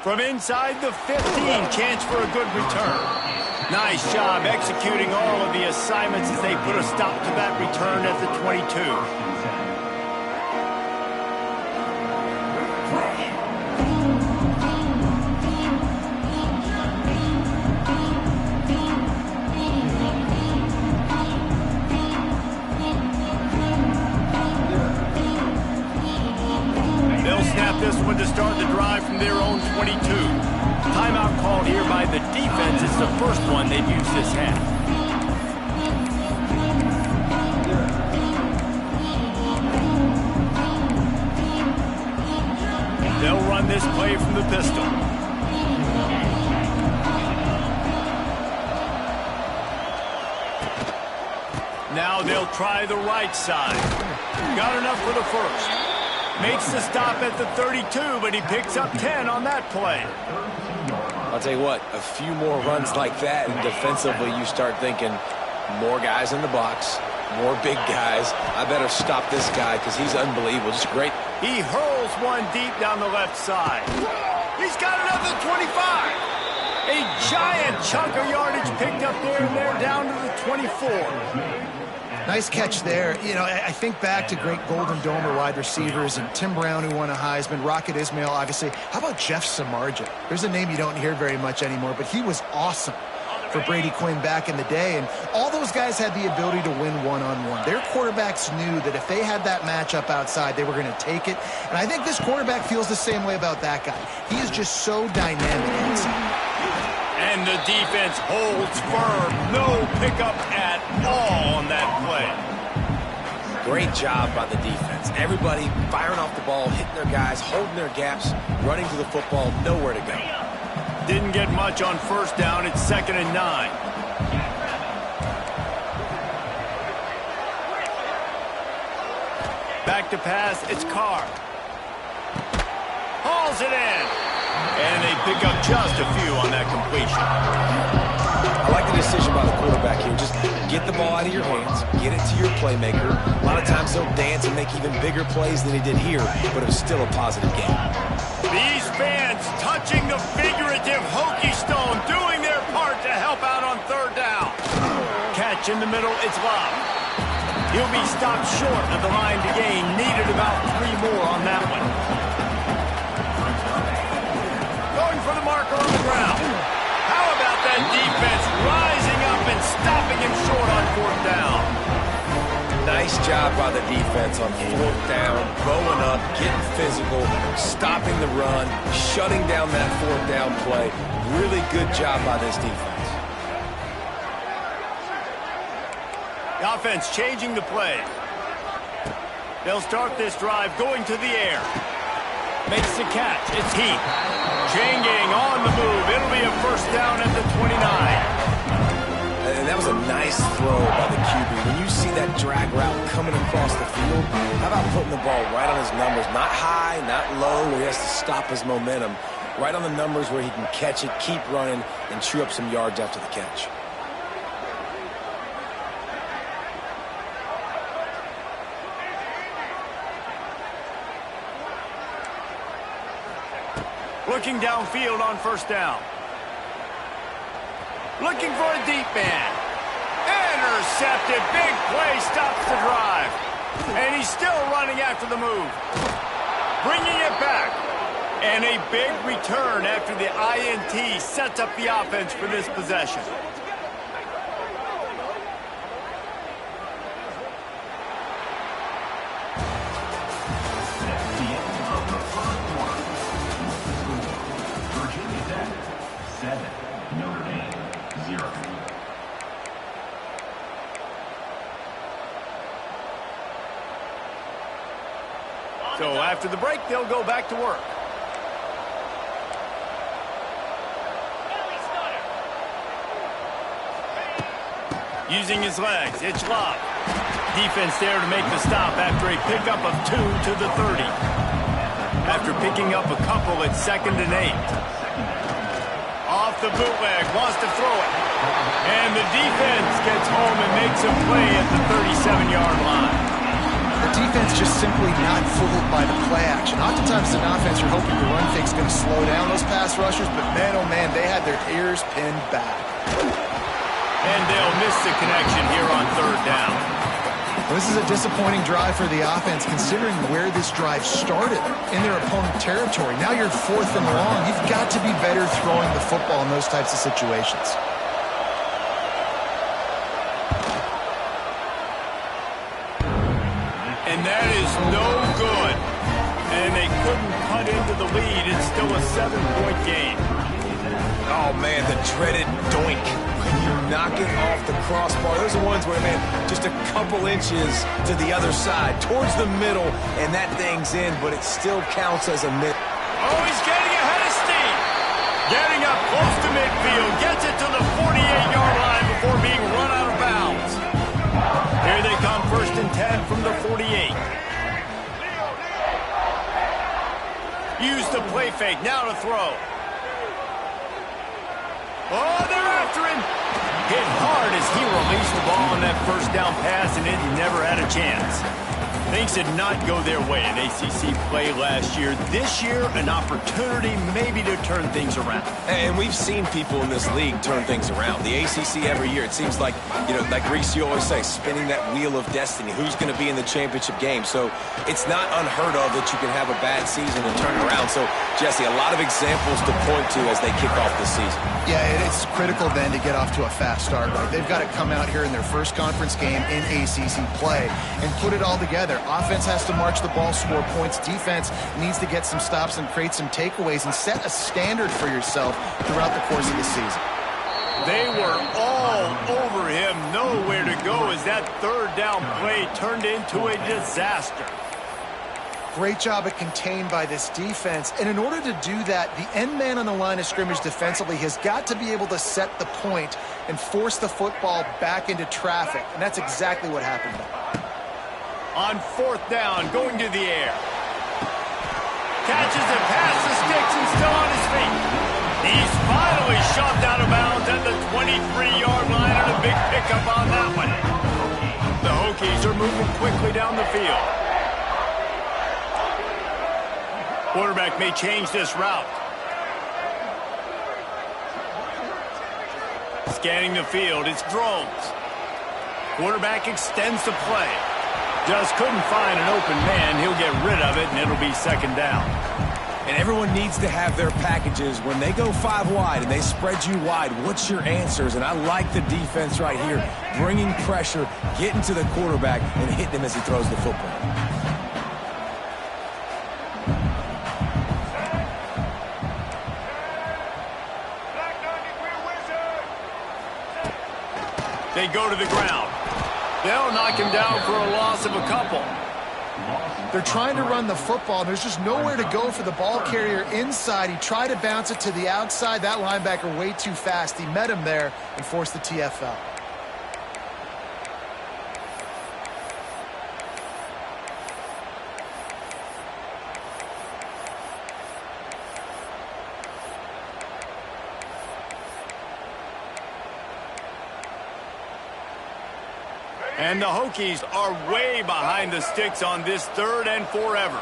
From inside the 15, chance for a good return. Nice job executing all of the assignments as they put a stop to that return at the 22. This one to start the drive from their own 22. Timeout called here by the defense. It's the first one they've used this half. They'll run this play from the pistol. Now they'll try the right side. Got enough for the first. Makes the stop at the 32, but he picks up 10 on that play. I'll tell you what, a few more runs like that, and defensively you start thinking, more guys in the box, more big guys. I better stop this guy because he's unbelievable. Just great. He hurls one deep down the left side. He's got another 25. A giant chunk of yardage picked up there, and they're down to the 24. Nice catch there. You know, I think back to great Golden Domer wide receivers and Tim Brown, who won a Heisman, Rocket Ismail, obviously. How about Jeff Samardzija? There's a name you don't hear very much anymore, but he was awesome for Brady Quinn back in the day. And all those guys had the ability to win one-on-one. Their quarterbacks knew that if they had that matchup outside, they were going to take it. And I think this quarterback feels the same way about that guy. He is just so dynamic inside. And the defense holds firm. No pickup at all on that play. Great job by the defense. Everybody firing off the ball, hitting their guys, holding their gaps, running to the football, nowhere to go. Didn't get much on first down. It's 2nd and 9. Back to pass. It's Carr. Hauls it in. And they pick up just a few on that completion. I like the decision by the quarterback here. Just get the ball out of your hands, get it to your playmaker. A lot of times he'll dance and make even bigger plays than he did here, but it was still a positive game. These fans touching the figurative hokey stone, doing their part to help out on 3rd down. Catch in the middle, it's Love. He'll be stopped short of the line to gain. Needed about 3 more on that one. For the marker on the ground. How about that defense rising up and stopping him short on 4th down? Nice job by the defense on 4th down, going up, getting physical, stopping the run, shutting down that 4th down play. Really good job by this defense. The offense changing the play. They'll start this drive going to the air. Makes the catch. It's Heath. Chain gang on the move. It'll be a 1st down at the 29. And that was a nice throw by the QB. When you see that drag route coming across the field, how about putting the ball right on his numbers? Not high, not low, where he has to stop his momentum. Right on the numbers where he can catch it, keep running, and chew up some yards after the catch. Looking downfield on 1st down. Looking for a deep man. Intercepted. Big play stops the drive. And he's still running after the move. Bringing it back. And a big return after the INT sets up the offense for this possession. Notre Dame 0. So after the break, they'll go back to work. Using his legs, it's Love. Defense there to make the stop after a pickup of 2 to the 30. After picking up a couple, it's 2nd and 8. Off the bootleg, wants to throw it. And the defense gets home and makes a play at the 37-yard line. The defense just simply not fooled by the play action. Oftentimes, as an offense, you're hoping the run fake's going to slow down those pass rushers, but man, oh man, they had their ears pinned back. And they'll miss the connection here on third down. Well, this is a disappointing drive for the offense, considering where this drive started in their opponent territory. Now you're 4th and long. You've got to be better throwing the football in those types of situations. And that is no good. And they couldn't cut into the lead. It's still a 7-point game. Oh, man, the dreaded doink. When you knock it off the crossbar, those are ones where, man, just a couple inches to the other side, towards the middle, and that thing's in, but it still counts as a miss. Oh, he's getting ahead of steam. Getting up close to midfield. Gets it to the 48-yard line before being run out of bounds. Here they come, 1st and 10 from the 48. Use the play fake, now to throw. Oh, they're after him. Hit hard as he released the ball on that 1st down pass, and it never had a chance. Things did not go their way in ACC play last year. This year, an opportunity maybe to turn things around. And we've seen people in this league turn things around. The ACC every year, it seems like, you know, like Reese, you always say, spinning that wheel of destiny. Who's going to be in the championship game? So it's not unheard of that you can have a bad season and turn it around. So, Jesse, a lot of examples to point to as they kick off this season. Yeah, it's critical then to get off to a fast start, right? They've got to come out here in their first conference game in ACC play and put it all together. Offense has to march the ball, score points. Defense needs to get some stops and create some takeaways and set a standard for yourself throughout the course of the season. They were all over him, nowhere to go as that 3rd down play turned into a disaster. Great job at contained by this defense. And in order to do that, the end man on the line of scrimmage defensively has got to be able to set the point and force the football back into traffic. And that's exactly what happened. On 4th down, going to the air. Catches it past the sticks and still on his feet. He's finally shoved out of bounds at the 23-yard line, and a big pickup on that one. The Hokies are moving quickly down the field. Quarterback may change this route. Scanning the field, it's drones. Quarterback extends the play. Just couldn't find an open man. He'll get rid of it, and it'll be 2nd down. And everyone needs to have their packages. When they go 5 wide and they spread you wide, what's your answers? And I like the defense right here, bringing pressure, getting to the quarterback, and hitting him as he throws the football. They go to the ground. They'll knock him down for a loss of a couple. They're trying to run the football. There's just nowhere to go for the ball carrier inside. He tried to bounce it to the outside. That linebacker way too fast. He met him there and forced the TFL. And the Hokies are way behind the sticks on this 3rd and forever.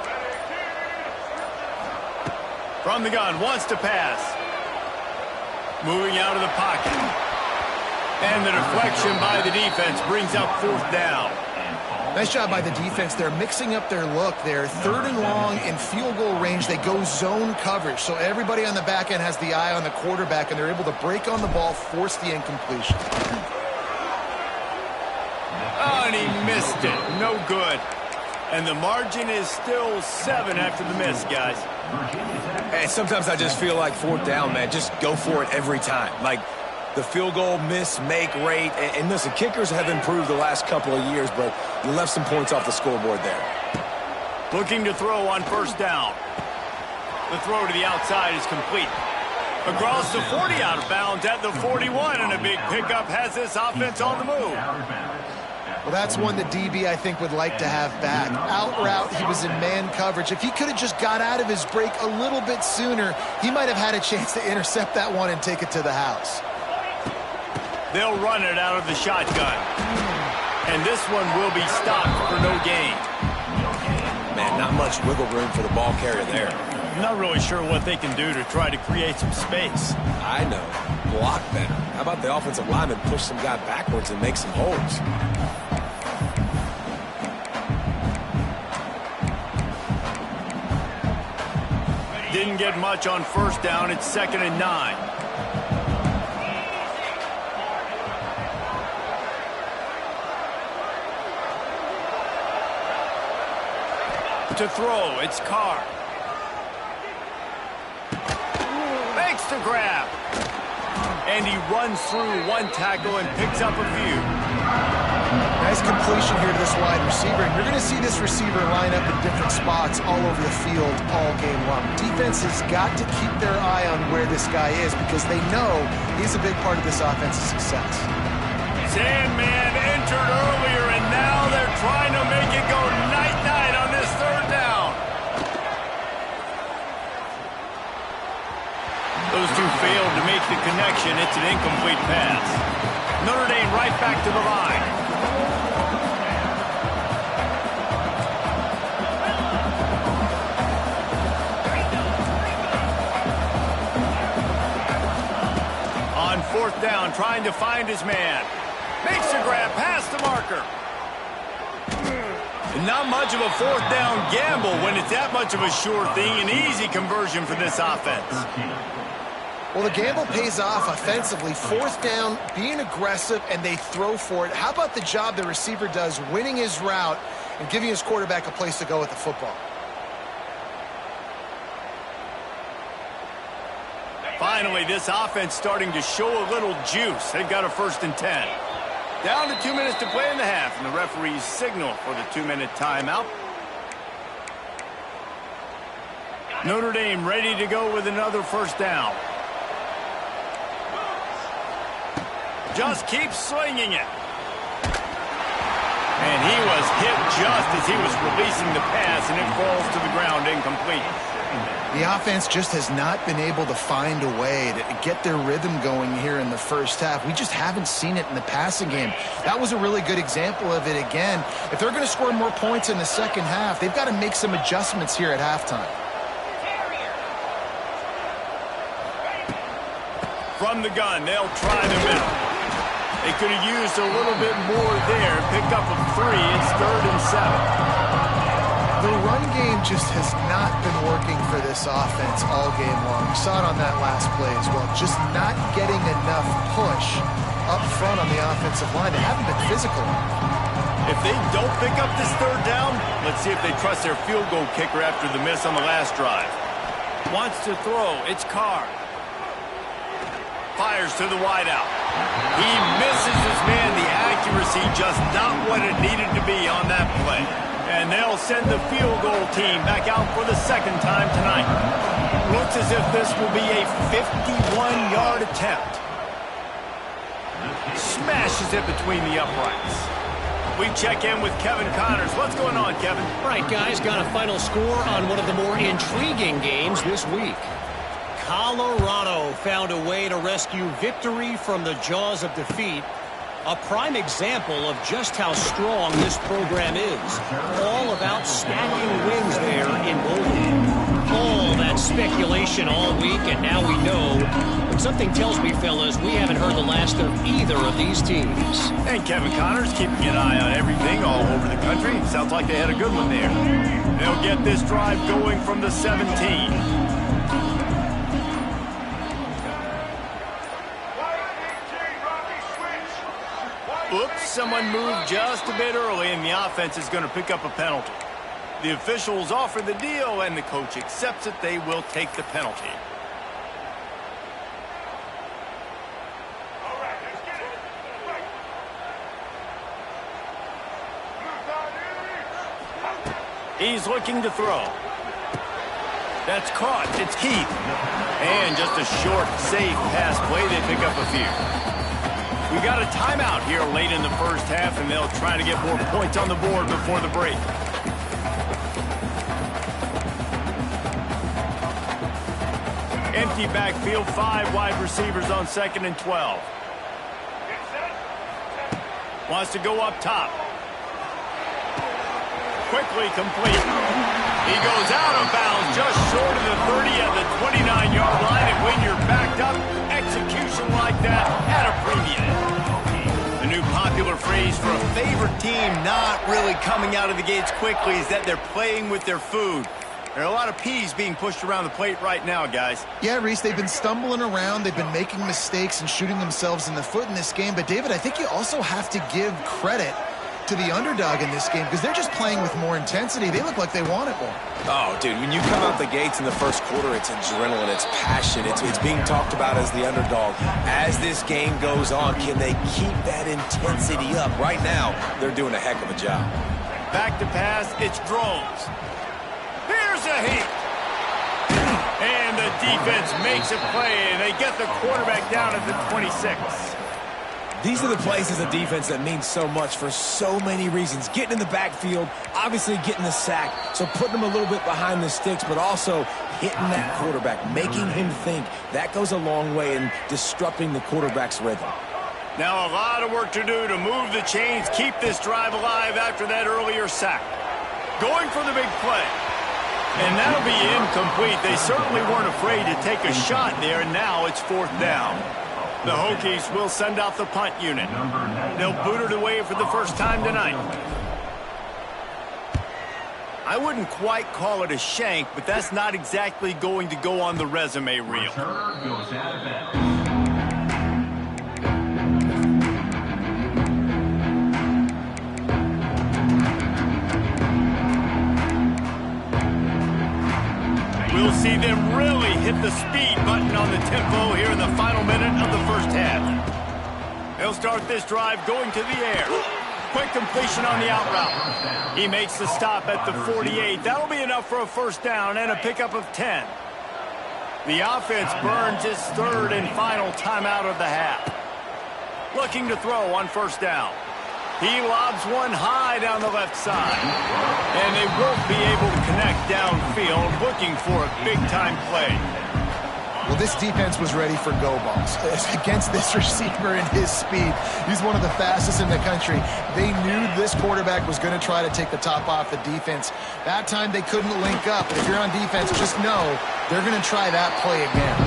From the gun, wants to pass. Moving out of the pocket. And the deflection by the defense brings up 4th down. Nice job by the defense. They're mixing up their look. They're 3rd and long in field goal range. They go zone coverage. So everybody on the back end has the eye on the quarterback, and they're able to break on the ball, force the incompletion. Oh, and he missed it. No good. And the margin is still 7 after the miss, guys. And sometimes I just feel like 4th down, man. Just go for it every time. Like the field goal miss-make rate. And listen, kickers have improved the last couple of years, but you left some points off the scoreboard there. Looking to throw on 1st down. The throw to the outside is complete. Across the 40, out of bounds at the 41, and a big pickup has this offense on the move. Well, that's one that DB, I think, would like to have back. Out route, he was in man coverage. If he could have just got out of his break a little bit sooner, he might have had a chance to intercept that one and take it to the house. They'll run it out of the shotgun. And this one will be stopped for no gain. man. Not much wiggle room for the ball carrier there. I'm not really sure what they can do to try to create some space. I know. Block better. How about the offensive lineman push some guy backwards and make some holes? Didn't get much on first down. It's 2nd and 9. To throw, it's Carr. Makes the grab. And he runs through one tackle and picks up a few. Nice completion here to this wide receiver. And you're going to see this receiver line up in different spots all over the field all game long. Defense has got to keep their eye on where this guy is because they know he's a big part of this offense's success. Sandman entered earlier, and now they're trying to make it go night-night on this 3rd down. Those two failed to make the connection. It's an incomplete pass. Notre Dame right back to the line. On 4th down, trying to find his man. Makes a grab past the marker. Not much of a 4th down gamble when it's that much of a sure thing. An easy conversion for this offense. Well, the gamble pays off offensively. 4th down, being aggressive, and they throw for it. How about the job the receiver does winning his route and giving his quarterback a place to go with the football? Finally, this offense starting to show a little juice. They've got a 1st and 10. Down to 2 minutes to play in the half, and the referees signal for the 2-minute timeout. Notre Dame ready to go with another 1st down. Just keeps slinging it. And he was hit just as he was releasing the pass, and it falls to the ground incomplete. The offense just has not been able to find a way to get their rhythm going here in the first half. We just haven't seen it in the passing game. That was a really good example of it again. If they're going to score more points in the second half, they've got to make some adjustments here at halftime. From the gun, they'll try the middle. They could have used a little bit more there. Picked up a 3. It's 3rd and 7. The run game just has not been working for this offense all game long. We saw it on that last play as well. Just not getting enough push up front on the offensive line. They haven't been physical. If they don't pick up this 3rd down, let's see if they trust their field goal kicker after the miss on the last drive. Wants to throw. It's Carr. Fires to the wideout. He misses his man. The accuracy just not what it needed to be on that play. And they'll send the field goal team back out for the 2nd time tonight. Looks as if this will be a 51-yard attempt. Smashes it between the uprights. We check in with Kevin Connors. What's going on, Kevin? All right, guys, got a final score on one of the more intriguing games this week. Colorado found a way to rescue victory from the jaws of defeat. A prime example of just how strong this program is. All about stacking wins there in Boulder. All that speculation all week, and now we know. But something tells me, fellas, we haven't heard the last of either of these teams. And Kevin Connors keeping an eye on everything all over the country. Sounds like they had a good one there. They'll get this drive going from the 17. Oops, someone moved just a bit early, and the offense is going to pick up a penalty. The officials offer the deal, and the coach accepts it. They will take the penalty. He's looking to throw. That's caught. It's Keith. And just a short, safe pass play. They pick up a few. We got a timeout here late in the first half, and they'll try to get more points on the board before the break. Empty backfield, 5 wide receivers on 2nd and 12. Wants to go up top. quickly complete. He goes out of bounds just short of the 30 at the 29-yard line, and when you're backed up, execution like that at a premium. The new popular phrase for a favorite team not really coming out of the gates quickly is that they're playing with their food. There are a lot of peas being pushed around the plate right now, guys. Yeah, Reese, they've been stumbling around. They've been making mistakes and shooting themselves in the foot in this game. But, David, I think you also have to give credit to the underdog in this game because they're just playing with more intensity. They look like they want it more. Oh, dude, when you come out the gates in the first quarter, it's adrenaline, it's passion, it's being talked about as the underdog. As this game goes on, can they keep that intensity up? Right now, they're doing a heck of a job. Back to pass, it's Drones. Here's a heat. And the defense makes a play, and they get the quarterback down at the 26. These are the plays as a defense that mean so much for so many reasons. Getting in the backfield, obviously getting the sack, so putting them a little bit behind the sticks, but also hitting that quarterback, making him think. That goes a long way in disrupting the quarterback's rhythm. Now a lot of work to do to move the chains, keep this drive alive after that earlier sack. Going for the big play. And that'll be incomplete. They certainly weren't afraid to take a shot there, and now it's 4th down. The Hokies will send out the punt unit. They'll boot it away for the first time tonight. I wouldn't quite call it a shank, but that's not exactly going to go on the resume reel. We'll see them really hit the speed button on the tempo here in the final minute of the first half. They'll start this drive going to the air. Quick completion on the out route. He makes the stop at the 48. That'll be enough for a first down and a pickup of 10. The offense burns its 3rd and final timeout of the half. Looking to throw on first down. He lobs one high down the left side. And they won't be able to connect downfield, looking for a big-time play. Well, this defense was ready for go balls against this receiver and his speed. He's one of the fastest in the country. They knew this quarterback was going to try to take the top off the defense. That time they couldn't link up. But if you're on defense, just know they're going to try that play again.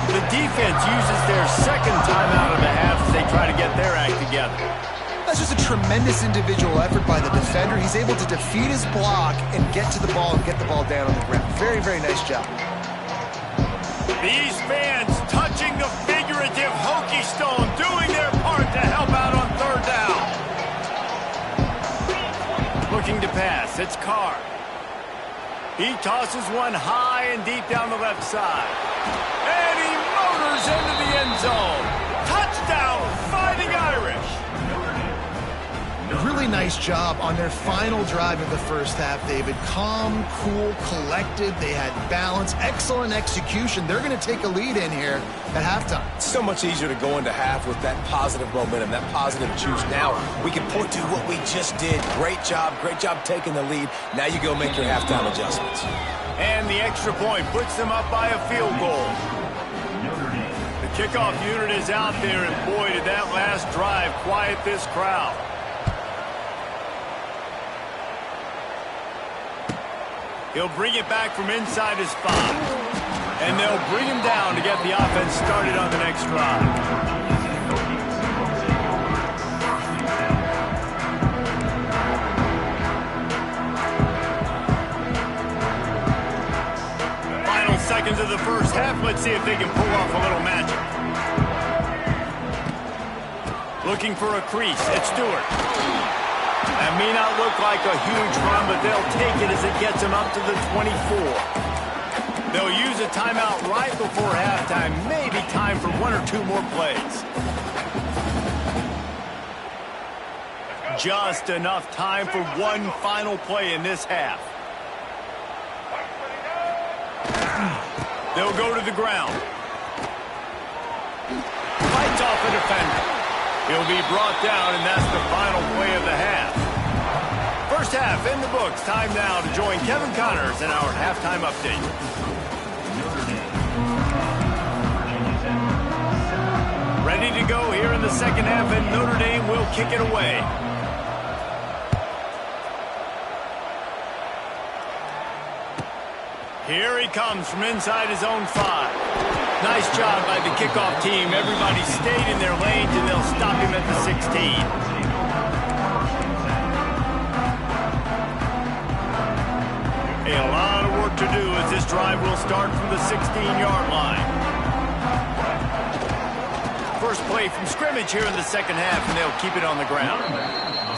The defense uses their second timeout of the half as they try to get their act together. That's just a tremendous individual effort by the defender. He's able to defeat his block and get to the ball and get the ball down on the ground. Very, very nice job. These fans touching the figurative Hokie stone, doing their part to help out on 3rd down. Looking to pass, it's Carr. He tosses one high and deep down the left side. And he motors into the end zone. Touchdown, Fighting Irish. Really nice job on their final drive of the first half, David. Calm, cool, collected. They had balance, excellent execution. They're going to take a lead in here at halftime. It's so much easier to go into half with that positive momentum, that positive juice. Now we can point to what we just did. Great job taking the lead. Now you go make your halftime adjustments. And the extra point puts them up by a field goal. The kickoff unit is out there, and boy, did that last drive quiet this crowd. He'll bring it back from inside his 5. And they'll bring him down to get the offense started on the next drive. Final seconds of the first half. Let's see if they can pull off a little magic. Looking for a crease. It's Stewart. That may not look like a huge run, but they'll take it as it gets them up to the 24. They'll use a timeout right before halftime. Maybe time for 1 or 2 more plays. Just enough time for one final play in this half. They'll go to the ground. Fights off a defender. He'll be brought down, and that's the final play of the half. First half in the books. Time now to join Kevin Connors in our halftime update. Ready to go here in the second half, and Notre Dame will kick it away. Here he comes from inside his own 5. Nice job by the kickoff team. Everybody stayed in their lanes, and they'll stop him at the 16. A lot of work to do as this drive will start from the 16-yard line. First play from scrimmage here in the second half, and they'll keep it on the ground.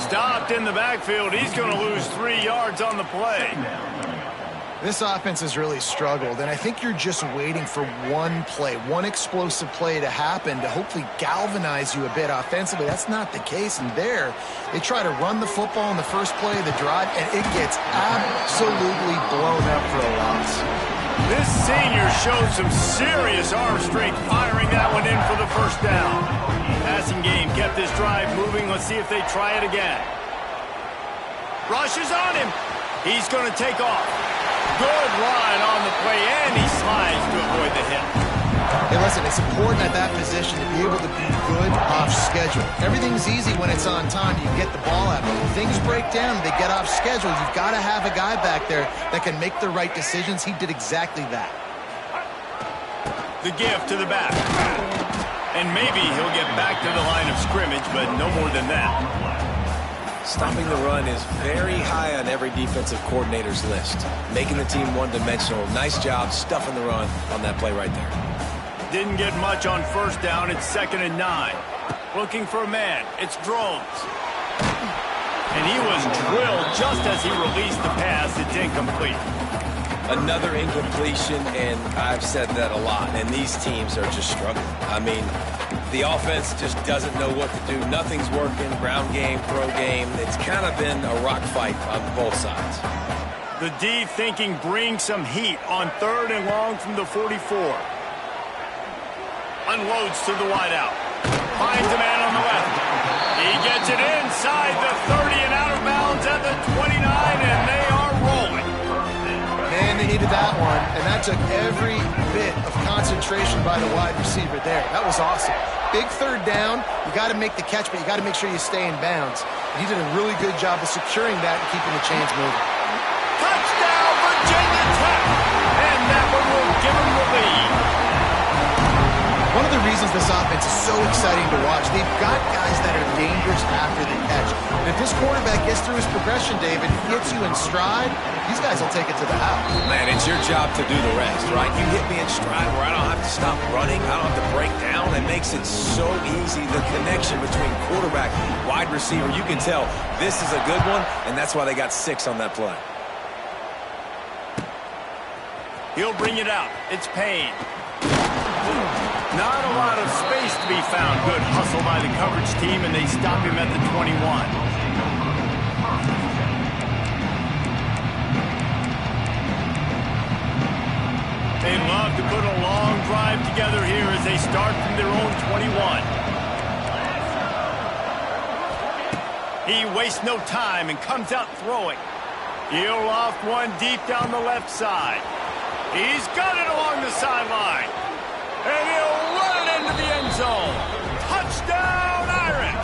Stopped in the backfield. He's going to lose 3 yards on the play. This offense has really struggled, and I think you're just waiting for one play, one explosive play to happen to hopefully galvanize you a bit offensively. That's not the case, and there, they try to run the football in the first play of the drive, and it gets absolutely blown up for a loss. This senior showed some serious arm strength firing that one in for the first down. Passing game kept this drive moving. Let's see if they try it again. Rush is on him. He's going to take off. Good line on the play, and he slides to avoid the hit. Hey, listen, it's important at that position to be able to be good off schedule. Everything's easy when it's on time. You get the ball out. But when things break down, they get off schedule. You've got to have a guy back there that can make the right decisions. He did exactly that. The give to the back. And maybe he'll get back to the line of scrimmage, but no more than that. Stopping the run is very high on every defensive coordinator's list. Making the team one-dimensional. Nice job stuffing the run on that play right there. Didn't get much on first down. It's 2nd and 9. Looking for a man. It's Drones. And he was drilled just as he released the pass. It's incomplete. Another incompletion, and I've said that a lot, and these teams are just struggling. I mean, the offense just doesn't know what to do. Nothing's working. Ground game, throw game. It's kind of been a rock fight on both sides. The D thinking bring some heat on 3rd and long from the 44. Unloads to the wideout. Finds a man on the left. He gets it inside the 30 and out of bounds at the 29, and they are rolling. Man, they needed that one, and that took every bit of concentration by the wide receiver there. That was awesome. Big 3rd down. You got to make the catch, but you got to make sure you stay in bounds. He did a really good job of securing that and keeping the chains moving. Touchdown, Virginia Tech! And that one will give them the lead. One of the reasons this offense is so exciting to watch, they've got guys that are dangerous after the catch. And if this quarterback gets through his progression, David, gets you in stride, these guys will take it to the house. Man, it's your job to do the rest, right? You hit me in stride where I don't have to stop running. I don't have to break down. It makes it so easy. The connection between quarterback, wide receiver, you can tell this is a good one, and that's why they got 6 on that play. He'll bring it out. It's Payne. Not a lot of space to be found. Good hustle by the coverage team, and they stop him at the 21. They love to put a long drive together here as they start from their own 21. He wastes no time and comes out throwing. He'll loft one deep down the left side. He's got it along the sideline. And he'll run it into the end zone. Touchdown, Irish!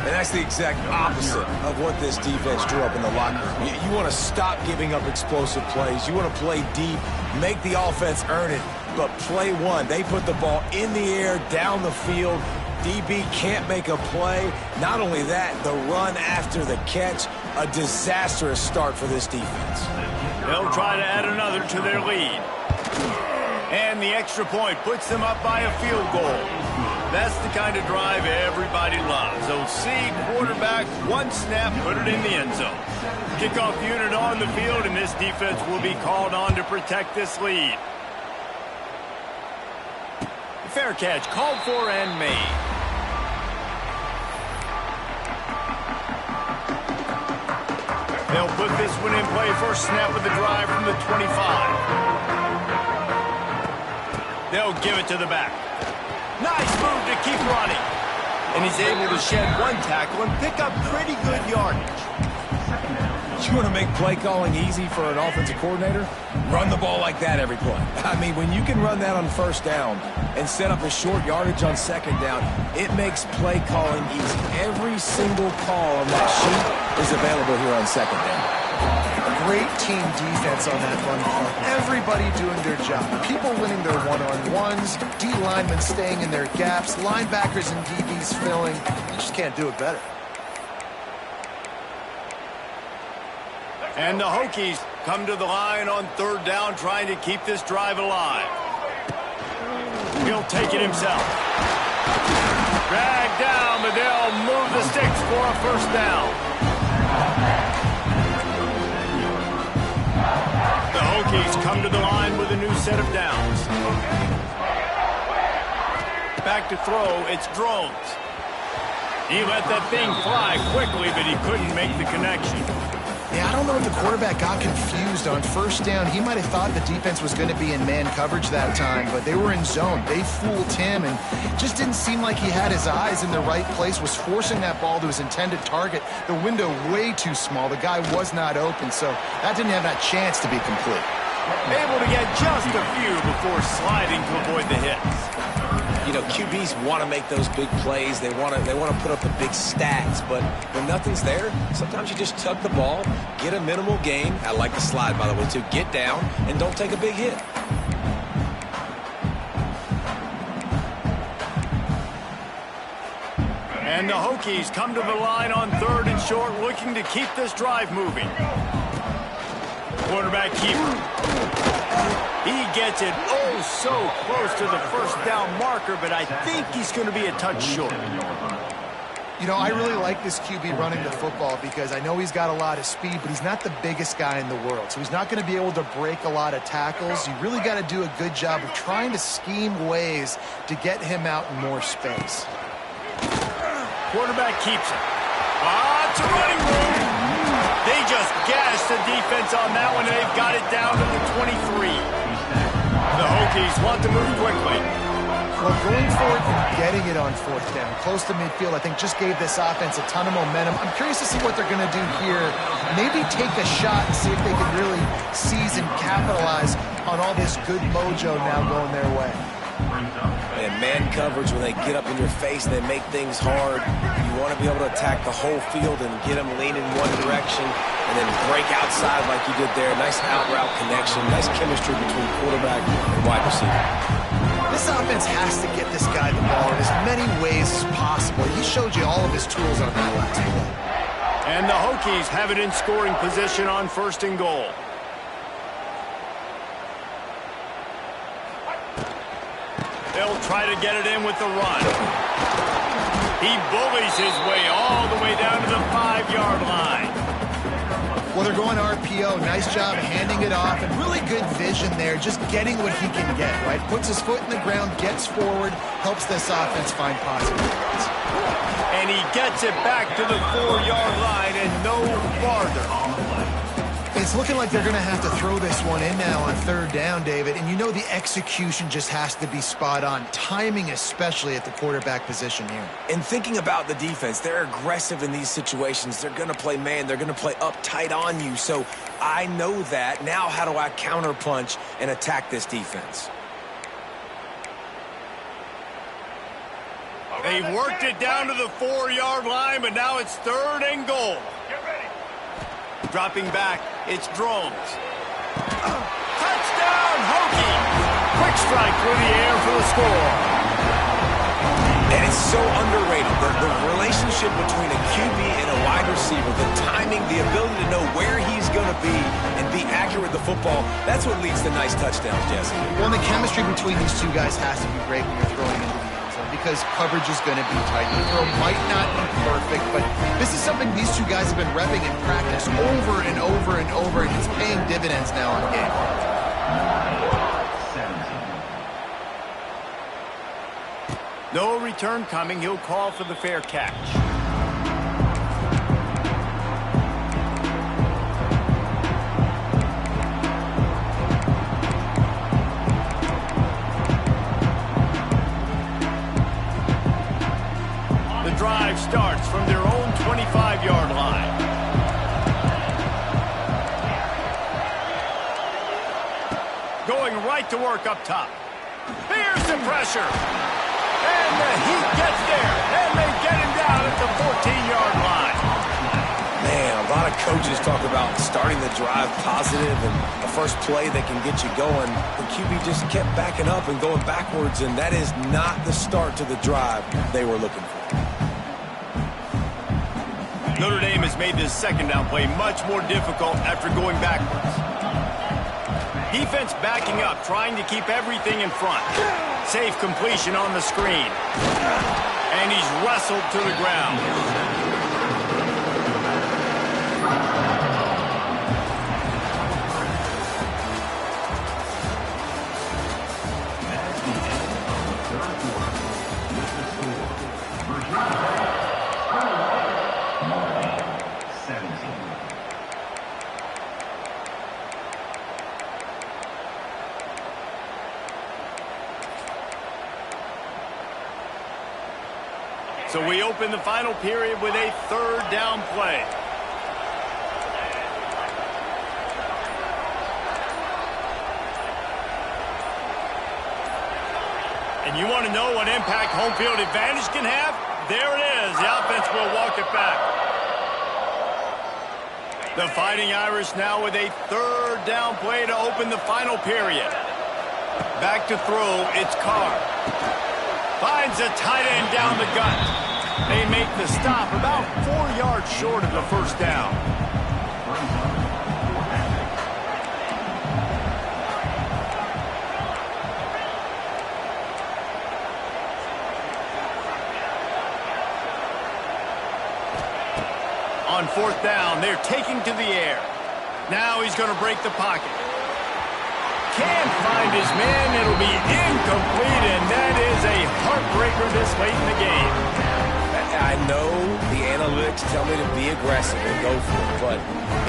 And that's the exact opposite of what this defense drew up in the locker room. You want to stop giving up explosive plays. You want to play deep, make the offense earn it. But play one, they put the ball in the air, down the field. DB can't make a play. Not only that, the run after the catch, a disastrous start for this defense. They'll try to add another to their lead. And the extra point puts them up by a field goal. That's the kind of drive everybody loves. OC, quarterback, one snap, put it in the end zone. Kickoff unit on the field, and this defense will be called on to protect this lead. Fair catch called for and made. They'll put this one in play. First snap of the drive from the 25. They'll give it to the back. Nice move to keep running. And he's able to shed one tackle and pick up pretty good yardage. You want to make play calling easy for an offensive coordinator? Run the ball like that every play. I mean, when you can run that on first down and set up a short yardage on second down, it makes play calling easy. Every single call on that sheet is available here on second down. great team defense on that run play. Everybody doing their job. People winning their one-on-ones, D linemen staying in their gaps, linebackers and DBs filling. You just can't do it better. And the Hokies come to the line on third down, trying to keep this drive alive. He'll take it himself. Dragged down, but they'll move the sticks for a first down. The Hokies come to the line with a new set of downs. Back to throw, it's Drones. He let that thing fly quickly, but he couldn't make the connection. Yeah, I don't know if the quarterback got confused on first down. He might have thought the defense was going to be in man coverage that time, but they were in zone. They fooled him and just didn't seem like he had his eyes in the right place, was forcing that ball to his intended target. The window way too small. The guy was not open, so that didn't have that chance to be complete. Able to get just a few before sliding to avoid the hits. You know, QBs want to make those big plays. They want to put up the big stats. But when nothing's there, sometimes you just tuck the ball, get a minimal gain. I like the slide, by the way, too. Get down and don't take a big hit. And the Hokies come to the line on third and short, looking to keep this drive moving. Quarterback keeper. He gets it oh so close to the first down marker, but I think he's going to be a touch short. You know, I really like this QB running the football because I know he's got a lot of speed, but he's not the biggest guy in the world. So he's not going to be able to break a lot of tackles. You really got to do a good job of trying to scheme ways to get him out in more space. Quarterback keeps it. Lots of running room. They just gashed the defense on that one, and they've got it down to the 23. The Hokies want to move quickly. Well, going for it and getting it on fourth down, close to midfield, I think just gave this offense a ton of momentum. I'm curious to see what they're going to do here. Maybe take a shot and see if they can really seize and capitalize on all this good mojo now going their way. And man coverage, when they get up in your face and they make things hard, you want to be able to attack the whole field and get them leaning one direction and then break outside like you did there. Nice out route connection, nice chemistry between quarterback and wide receiver. This offense has to get this guy the ball in as many ways as possible. He showed you all of his tools on that last play. And the Hokies have it in scoring position on first and goal. They'll try to get it in with the run. He bullies his way all the way down to the 5-yard line. Well, they're going RPO. Nice job handing it off, and really good vision there, just getting what he can get, right? Puts his foot in the ground, gets forward, helps this offense find positive yards. And he gets it back to the 4-yard line and no farther. It's looking like they're going to have to throw this one in now on third down, David. And you know the execution just has to be spot on. Timing especially at the quarterback position here. And thinking about the defense, they're aggressive in these situations. They're going to play man. They're going to play up tight on you. So I know that. Now how do I counterpunch and attack this defense? They've worked it down to the 4-yard line, but now it's third and goal. Dropping back, it's Drones. Touchdown, Hokie! Quick strike through the air for the score. And it's so underrated. The relationship between a QB and a wide receiver, the timing, the ability to know where he's going to be and be accurate with the football, that's what leads to nice touchdowns, Jesse. Well, the chemistry between these two guys has to be great when you're throwing into the end zone because coverage is going to be tight. The throw might not be perfect, but this is something these two guys have been repping in practice over and over and over, and it's paying dividends now on game. No return coming. He'll call for the fair catch. The drive starts from their own 25-yard line. Going right to work up top. Here's the pressure. And the heat gets there, and they get him down at the 14-yard line. Man, a A lot of coaches talk about starting the drive positive and the first play that can get you going. The QB just kept backing up and going backwards, and that is not the start to the drive they were looking for. Notre Dame has made this second down play much more difficult after going backwards. Defense backing up, trying to keep everything in front. Safe completion on the screen. And he's wrestled to the ground. So we open the final period with a third down play. And you want to know what impact home field advantage can have? There it is. The offense will walk it back. The Fighting Irish now with a third down play to open the final period. Back to throw, it's Carr. Finds a tight end down the gut. They make the stop about 4 yards short of the first down. On fourth down, they're taking to the air. Now he's going to break the pocket. Can't find his man. It'll be incomplete, and that is a heartbreaker this late in the game. I know the analytics tell me to be aggressive and go for it, but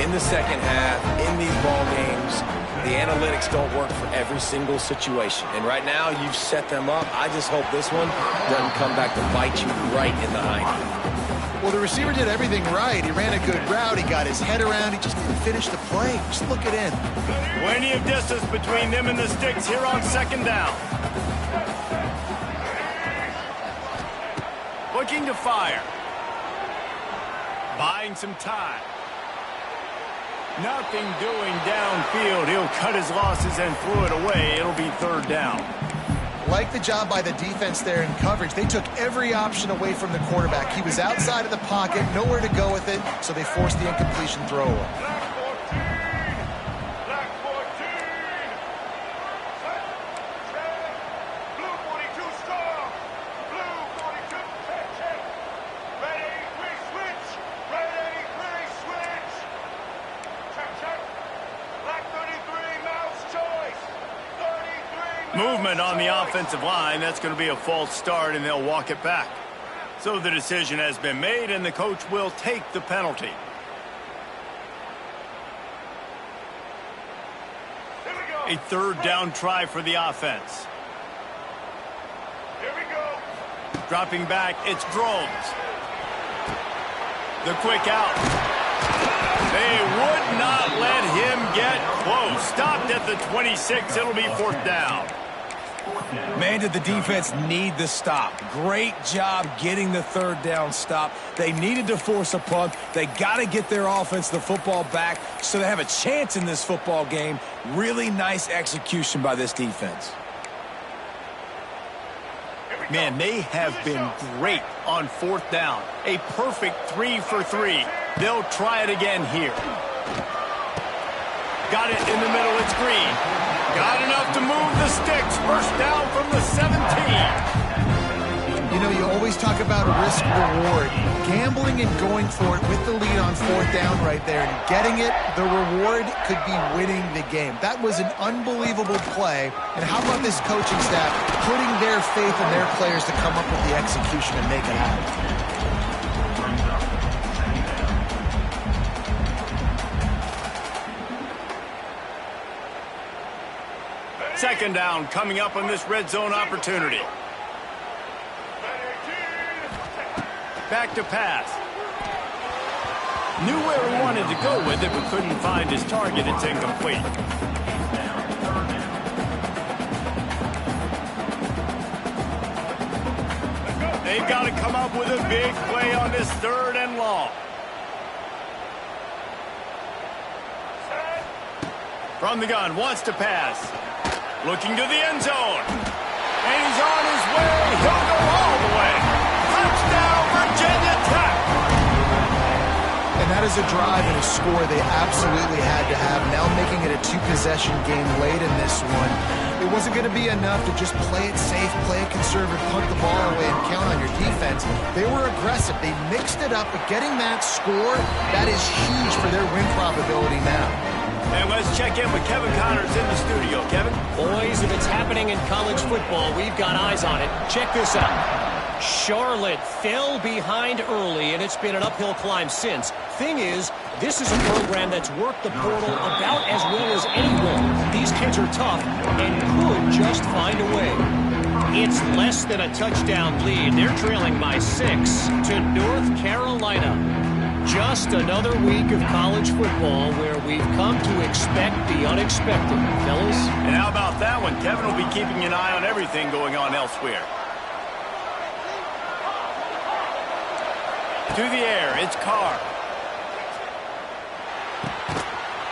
in the second half, in these ball games, the analytics don't work for every single situation. And right now, you've set them up. I just hope this one doesn't come back to bite you right in the hind. Well, the receiver did everything right. He ran a good route. He got his head around. He just didn't finish the play. Just look it in. Plenty of distance between them and the sticks here on second down. Looking to fire. Buying some time. Nothing doing downfield. He'll cut his losses and throw it away. It'll be third down. Like the job by the defense there in coverage. They took every option away from the quarterback. He was outside of the pocket, nowhere to go with it, so they forced the incompletion throw away. Movement on the offensive line. That's going to be a false start, and they'll walk it back. So the decision has been made, and the coach will take the penalty. A third down try for the offense. Here we go. Dropping back, it's Groves. The quick out. They would not let him get close. Stopped at the 26. It'll be fourth down. Man, did the defense need the stop. Great job getting the third down stop. They needed to force a punt. They got to get their offense the football back so they have a chance in this football game. Really nice execution by this defense. Man, they have been great on fourth down. A perfect 3 for 3. They'll try it again here. Got it in the middle. It's Green. Got enough to move the sticks. First down from the 17. You know, you always talk about risk-reward. Gambling and going for it with the lead on fourth down right there and getting it, the reward could be winning the game. That was an unbelievable play. And how about this coaching staff putting their faith in their players to come up with the execution and make it happen? Second down coming up on this red zone opportunity. Back to pass. Knew where he wanted to go with it, but couldn't find his target. It's incomplete. They've got to come up with a big play on this third and long. From the gun, wants to pass. Looking to the end zone. And he's on his way. He'll go all the way. Touchdown, Virginia Tech. And that is a drive and a score they absolutely had to have. Now making it a two-possession game late in this one. It wasn't going to be enough to just play it safe, play it conservative, punt the ball away, and count on your defense. They were aggressive. They mixed it up, but getting that score, that is huge for their win probability now. And let's check in with Kevin Connors in the studio. Kevin? Boys, if it's happening in college football, we've got eyes on it. Check this out. Charlotte fell behind early, and it's been an uphill climb since. Thing is, this is a program that's worked the portal about as well as anyone. These kids are tough and could just find a way. It's less than a touchdown lead. They're trailing by 6 to North Carolina. Just another week of college football where we've come to expect the unexpected, fellas. And how about that one? Kevin will be keeping an eye on everything going on elsewhere. To the air, it's Carr.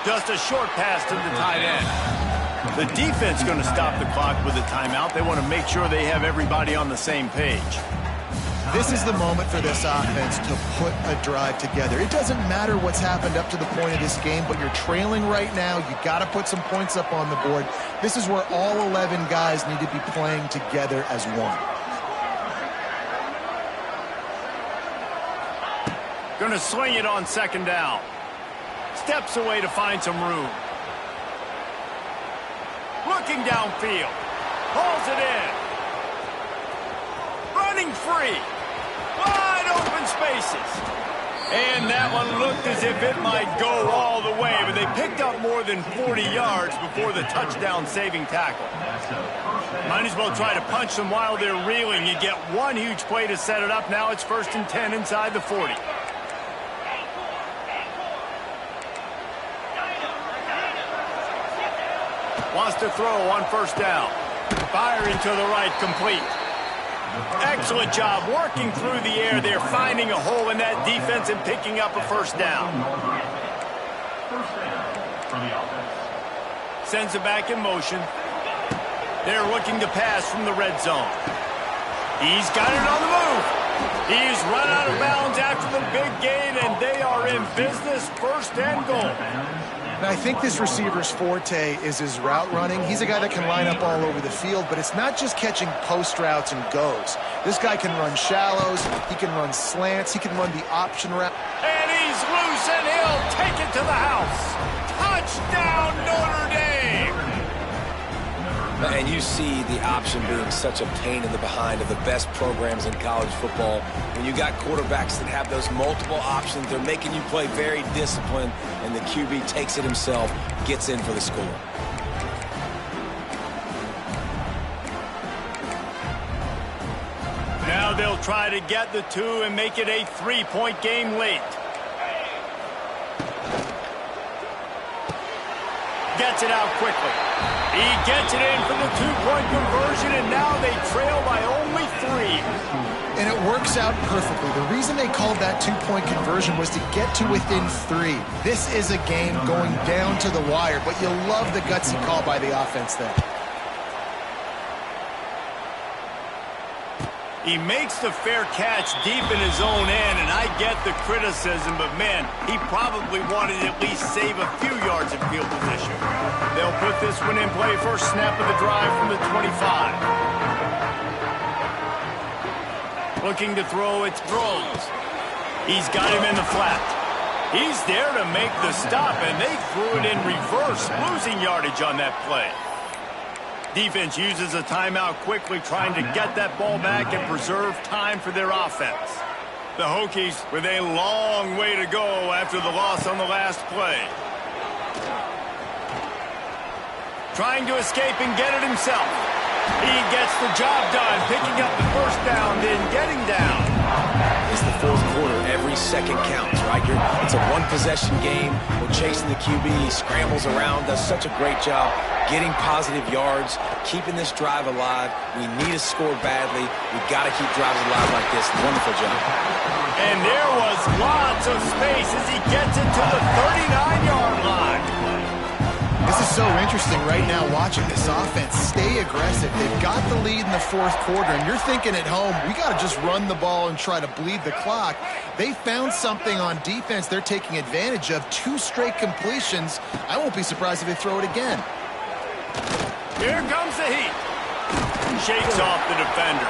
Just a short pass to the tight end. The defense going to stop the clock with a timeout. They want to make sure they have everybody on the same page. This is the moment for this offense to put a drive together. It doesn't matter what's happened up to the point of this game, but you're trailing right now. You got to put some points up on the board. This is where all 11 guys need to be playing together as one. Going to swing it on second down. Steps away to find some room. Looking downfield. Hauls it in. Running free. Wide open spaces. And that one looked as if it might go all the way, but they picked up more than 40 yards before the touchdown-saving tackle. Might as well try to punch them while they're reeling. You get one huge play to set it up. Now it's 1st and 10 inside the 40. Wants to throw on 1st down. Firing to the right, complete. Excellent job working through the air. They're finding a hole in that defense and picking up a 1st down. Sends it back in motion. They're looking to pass from the red zone. He's got it on the move. He's run out of bounds after the big gain, and they are in business, 1st and goal. Now, I think this receiver's forte is his route running. He's a guy that can line up all over the field, but it's not just catching post routes and goes. This guy can run shallows, he can run slants, he can run the option route. And he's loose, and he'll take it to the house. Touchdown, Notre Dame! And you see the option being such a pain in the behind of the best programs in college football. When you got quarterbacks that have those multiple options, they're making you play very disciplined, and the QB takes it himself, gets in for the score. Now they'll try to get the 2 and make it a 3-point game late. Gets it out quickly. He gets it in for the 2-point conversion, and now they trail by only 3. And it works out perfectly. The reason they called that 2-point conversion was to get to within 3. This is a game going down to the wire, but you love the gutsy call by the offense there. He makes the fair catch deep in his own end, and I get the criticism, but man, he probably wanted to at least save a few yards of field position. They'll put this one in play, first snap of the drive from the 25. Looking to throw, it throws. He's got him in the flat. He's there to make the stop, and they threw it in reverse, losing yardage on that play. Defense uses a timeout quickly, trying to get that ball back and preserve time for their offense. The Hokies with a long way to go after the loss on the last play. Trying to escape and get it himself. He gets the job done, picking up the 1st down, then getting down. It's the 4th quarter. Every second counts, right? It's a one-possession game. We're chasing the QB. He scrambles around, does such a great job getting positive yards, keeping this drive alive. We need a score badly. We've got to keep drives alive like this. Wonderful job. And there was lots of space as he gets it to the 39-yard line. This is so interesting right now watching this offense stay aggressive. They've got the lead in the fourth quarter, and you're thinking at home, we got to just run the ball and try to bleed the clock. They found something on defense they're taking advantage of. 2 straight completions. I won't be surprised if they throw it again. Here comes the heat. Shakes off the defender.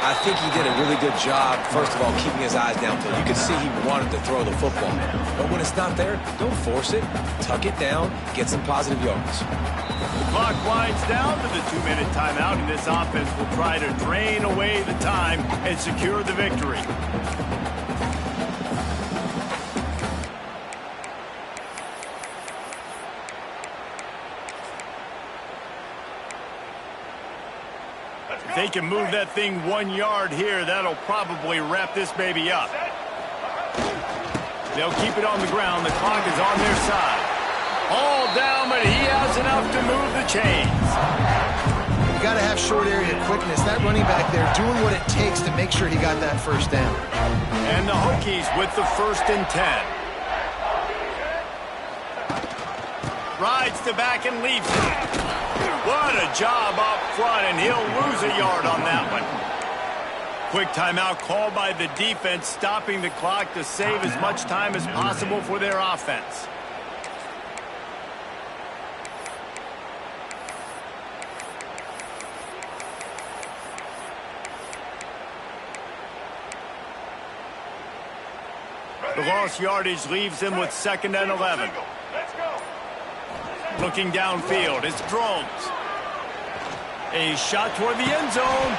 I think he did a really good job, first of all, keeping his eyes downfield. You could see he wanted to throw the football. But when it's not there, don't force it. Tuck it down. Get some positive yards. The clock winds down to the 2-minute timeout, and this offense will try to drain away the time and secure the victory. If they can move that thing 1 yard here, that'll probably wrap this baby up. They'll keep it on the ground. The clock is on their side. All down, but he has enough to move the chains. You got to have short area quickness. That running back there doing what it takes to make sure he got that first down. And the Hokies with the 1st and 10. Rides to back and leaves it. What a job up front, and he'll lose a yard on that one. Quick timeout called by the defense, stopping the clock to save as much time as possible for their offense. The lost yardage leaves them with 2nd and 11. Looking downfield, it's Drones. A shot toward the end zone.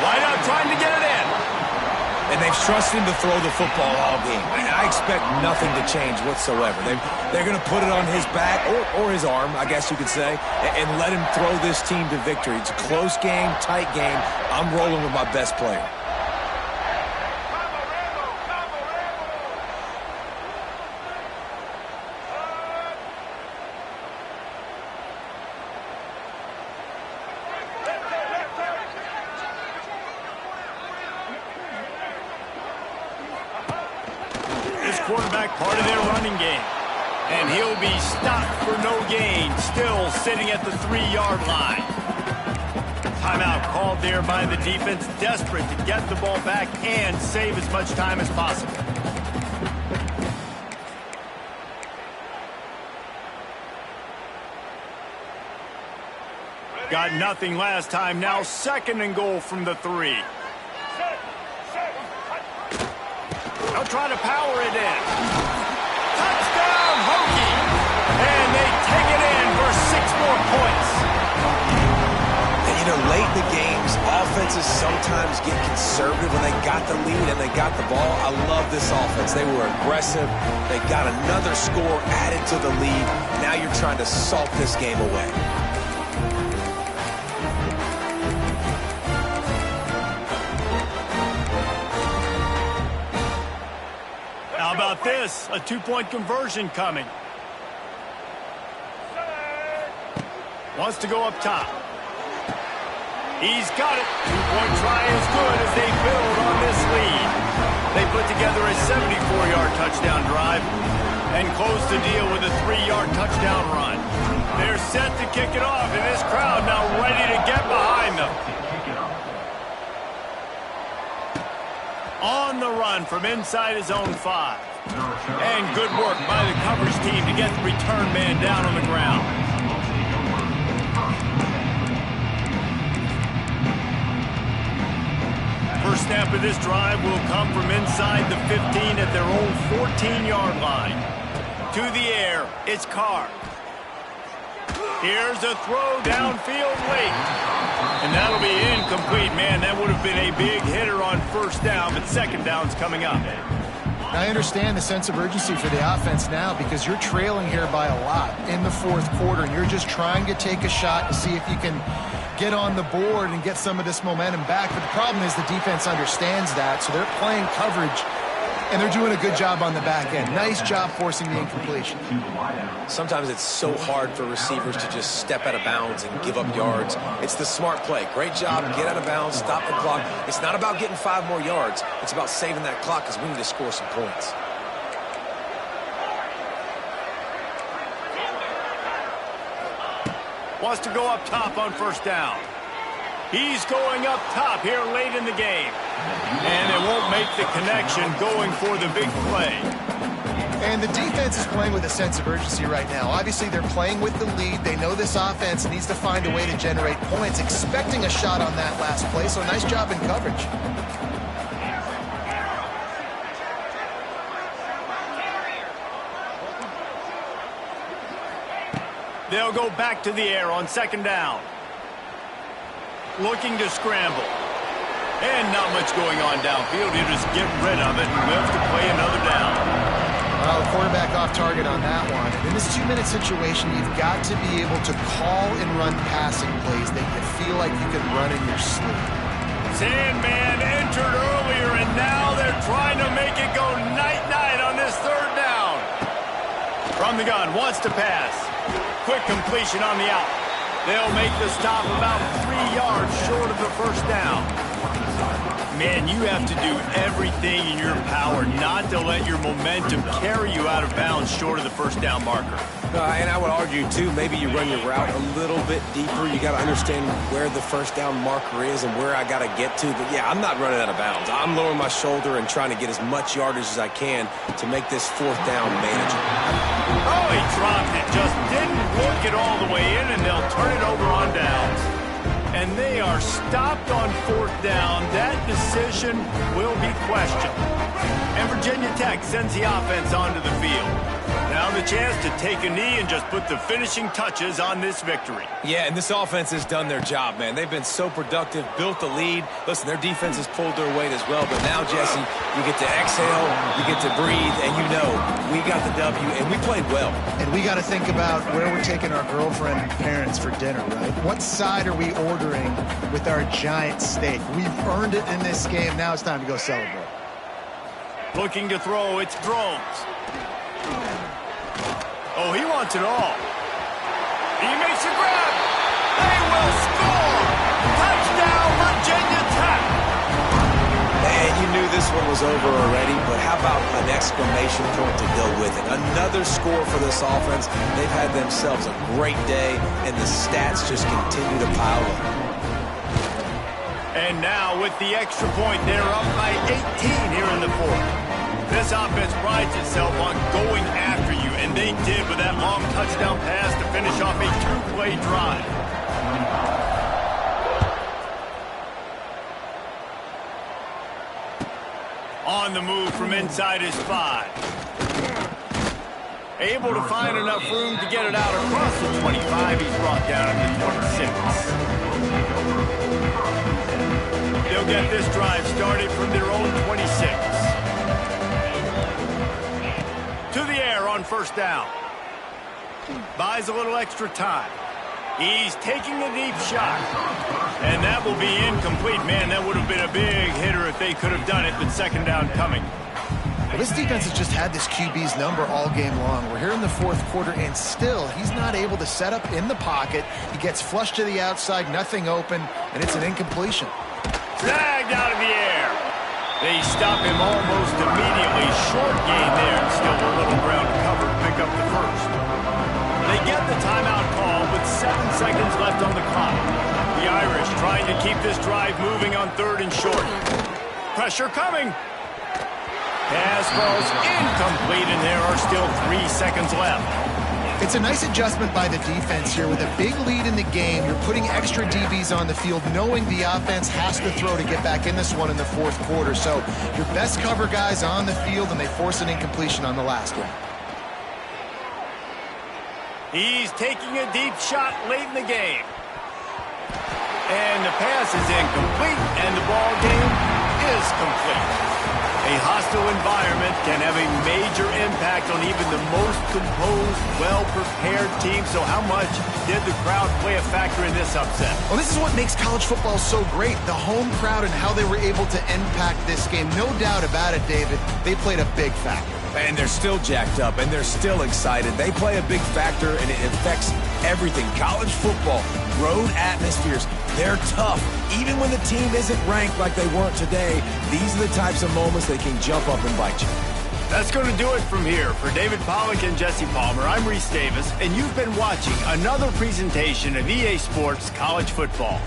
Wide out trying to get it in. And they've trusted him to throw the football all game. I expect nothing to change whatsoever. They're going to put it on his back, or his arm, I guess you could say, and let him throw this team to victory. It's a close game, tight game. I'm rolling with my best player. Quarterback part of their running game. And he'll be stopped for no gain, still sitting at the 3-yard line. Timeout called there by the defense, desperate to get the ball back and save as much time as possible. Got nothing last time, now 2nd and goal from the 3. They'll try to power it in. Touchdown, Hokie! And they take it in for 6 more points. And, you know, late in the games, offenses sometimes get conservative when they got the lead and they got the ball. I love this offense. They were aggressive. They got another score added to the lead. Now you're trying to salt this game away. How about this? A 2-point conversion coming. Wants to go up top. He's got it. 2-point try is good as they build on this lead. They put together a 74-yard touchdown drive and close the deal with a 3-yard touchdown run. They're set to kick it off, and this crowd now ready to get behind them. On the run from inside his own 5. And good work by the coverage team to get the return man down on the ground. First snap of this drive will come from inside the 15 at their own 14-yard line. To the air, it's Carr. Here's a throw downfield late. And that'll be incomplete. Man, that would have been a big hitter on first down, but second down's coming up. I understand the sense of urgency for the offense now because you're trailing here by a lot in the fourth quarter, and you're just trying to take a shot to see if you can get on the board and get some of this momentum back. But the problem is the defense understands that, so they're playing coverage, and they're doing a good job on the back end. Nice job forcing the incompletion. Sometimes it's so hard for receivers to just step out of bounds and give up yards. It's the smart play. Great job. Get out of bounds. Stop the clock. It's not about getting 5 more yards. It's about saving that clock because we need to score some points. Wants to go up top on first down. He's going up top here late in the game. And they won't make the connection going for the big play. And the defense is playing with a sense of urgency right now. Obviously, they're playing with the lead. They know this offense needs to find a way to generate points, expecting a shot on that last play. So nice job in coverage. They'll go back to the air on second down. Looking to scramble. And not much going on downfield. He'll just get rid of it and live to play another down. Well, the quarterback off target on that one. And in this 2-minute situation, you've got to be able to call and run passing plays that you feel like you can run in your sleep. Sandman entered earlier, and now they're trying to make it go night-night on this third down. From the gun, wants to pass. Quick completion on the out. They'll make the stop about 3 yards short of the first down. Man, you have to do everything in your power not to let your momentum carry you out of bounds short of the first down marker. And I would argue, too, maybe you run your route a little bit deeper. You got to understand where the first down marker is and where I got to get to. But, yeah, I'm not running out of bounds. I'm lowering my shoulder and trying to get as much yardage as I can to make this fourth down manageable. Oh, he dropped it. Just didn't work it all the way in, and they'll turn it over on downs. And they are stopped on fourth down. That decision will be questioned. And Virginia Tech sends the offense onto the field. Now the chance to take a knee and just put the finishing touches on this victory. Yeah, and this offense has done their job, man. They've been so productive, built the lead. Listen, their defense has pulled their weight as well. But now, Jesse, you get to exhale, you get to breathe, and you know we got the W, and we played well. And we got to think about where we're taking our girlfriend and parents for dinner, right? What side are we ordering with our giant steak? We've earned it in this game. Now it's time to go celebrate. Looking to throw, it's Drones. Oh, he wants it all. He makes a grab. They will score. Touchdown, Virginia Tech. Man, you knew this one was over already, but how about an exclamation point to go with it? Another score for this offense. They've had themselves a great day, and the stats just continue to pile up. And now with the extra point, they're up by 18 here in the fourth. This offense prides itself on going after you, and they did with that long touchdown pass to finish off a 2-play drive. On the move from inside his 5. Able to find enough room to get it out across the 25. He's brought down to the 26. They'll get this drive started from their own 26. To the air on first down. Buys a little extra time. He's taking a deep shot. And that will be incomplete. Man, that would have been a big hitter if they could have done it, but second down coming. Well, this defense has just had this QB's number all game long. We're here in the fourth quarter, and still he's not able to set up in the pocket. He gets flushed to the outside, nothing open, and it's an incompletion. Dragged out of the air. They stop him almost immediately. Short gain there, and still a little ground to cover to pick up the first. They get the timeout call with 7 seconds left on the clock. The Irish trying to keep this drive moving on third and short. Pressure coming. Pass ball's incomplete, and there are still 3 seconds left. It's a nice adjustment by the defense here. With a big lead in the game, you're putting extra DBs on the field, knowing the offense has to throw to get back in this one in the fourth quarter. So your best cover guys on the field, and they force an incompletion on the last one. He's taking a deep shot late in the game. And the pass is incomplete, and the ball game is complete. A hostile environment can have a major impact on even the most composed, well-prepared team. So how much did the crowd play a factor in this upset? Well, this is what makes college football so great. The home crowd and how they were able to impact this game. No doubt about it, David. They played a big factor. And they're still jacked up, and they're still excited. They play a big factor, and it affects everything. College football, road atmospheres, they're tough. Even when the team isn't ranked like they weren't today, these are the types of moments they can jump up and bite you. That's going to do it from here. For David Pollack and Jesse Palmer, I'm Reese Davis, and you've been watching another presentation of EA Sports College Football.